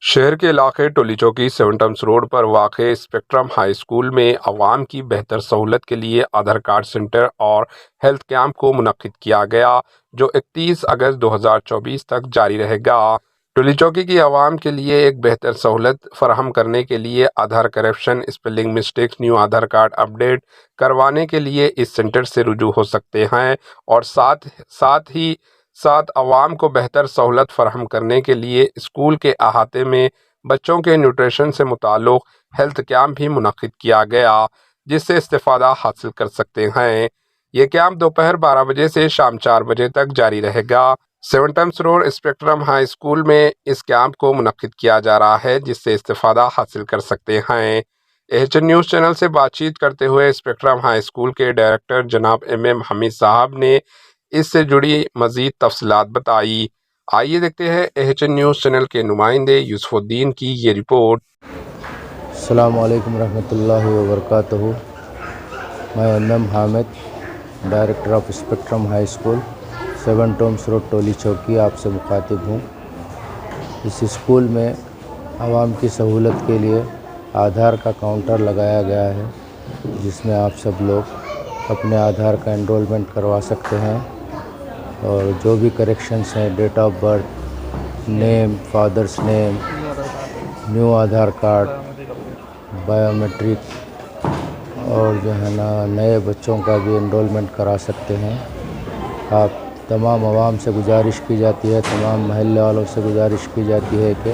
شہر کے علاقے Toli Chowki seven Tombs road پر واقع اسپیکٹرم ہائی اسکول میں عوام کی بہتر سہولت کے لیے آدھار کارڈ سینٹر اور ہیلتھ کیمپ کو منعقد کیا گیا، جو 31 اگست 2024 تک جاری رہے گا۔ ٹولی چوکی کی عوام کے لیے ایک بہتر سہولت فراہم کرنے کے لیے Aadhaar correction, spelling mistakes, new Aadhaar card update کروانے کے لیے اس سینٹر سے رجوع ہو سکتے ہیں، اور ساتھ عوام کو بہتر سہولت فراہم کرنے کے لیے اسکول کے احاطے میں بچوں کے نیوٹریشن سے متعلق ہیلتھ کیمپ بھی منعقد کیا گیا، جس سے استفادہ حاصل کر سکتے ہیں۔ یہ کیمپ دوپہر 12 بجے سے شام 4 بجے تک جاری رہے گا۔ Seven Tombs Road Spectrum High School میں اس کیمپ کو منعقد کیا جا رہا ہے، جس سے استفادہ حاصل کر سکتے ہیں۔ ایچ این نیوز چینل سے بات چیت کرتے ہوئے اسپیکٹرم ہائی اسکول کے ڈائریکٹر جناب ایم حمید صاحب نے اس سے جڑی مزید تفصیلات بتائی۔ آئیے دیکھتے ہیں ایچ این نیوز چینل کے نمائندے یوسف الدین کی یہ رپورٹ۔ السلام علیکم ورحمۃ اللہ وبرکاتہ۔ میں M Hamid, director of Spectrum High School, Seven Tombs Road Tolichowki, آپ سے مخاطب ہوں۔ اس اسکول میں عوام کی سہولت کے لیے آدھار کا کاؤنٹر لگایا گیا ہے، جس میں آپ سب لوگ اپنے آدھار کا انرولمنٹ کروا سکتے ہیں، اور جو بھی کریکشنس ہیں، date of birth, name, father's name, new Aadhaar card, biometric, اور جو ہے نا نئے بچوں کا بھی انرولمنٹ کرا سکتے ہیں۔ آپ تمام عوام سے گزارش کی جاتی ہے، تمام محلے والوں سے گزارش کی جاتی ہے کہ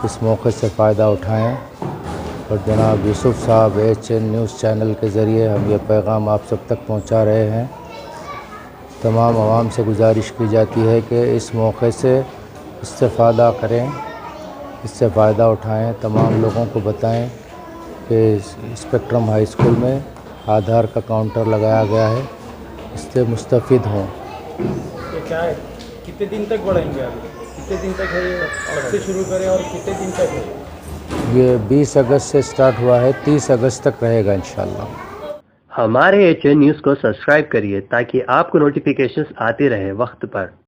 اس موقع سے فائدہ اٹھائیں، اور جناب یوسف صاحب ایچ این نیوز چینل کے ذریعے ہم یہ پیغام آپ سب تک پہنچا رہے ہیں۔ تمام عوام سے گزارش کی جاتی ہے کہ اس موقع سے استفادہ کریں، اس سے فائدہ اٹھائیں، تمام لوگوں کو بتائیں کہ اسپیکٹرم ہائی اسکول میں آدھار کا کاؤنٹر لگایا گیا ہے، اس سے مستفید ہوں۔ یہ کیا ہے، کتنے دن تک بڑھائیں گے آپ؟ کتنے دن تک ہے، کب سے شروع کریں اور کتنے دن تک ہے؟ یہ 20 اگست سے سٹارٹ ہوا ہے، 30 اگست تک رہے گا انشاءاللہ۔ ہمارے ایچ این نیوز کو سبسکرائب کریے تاکہ آپ کو نوٹیفیکیشنز آتے رہے وقت پر۔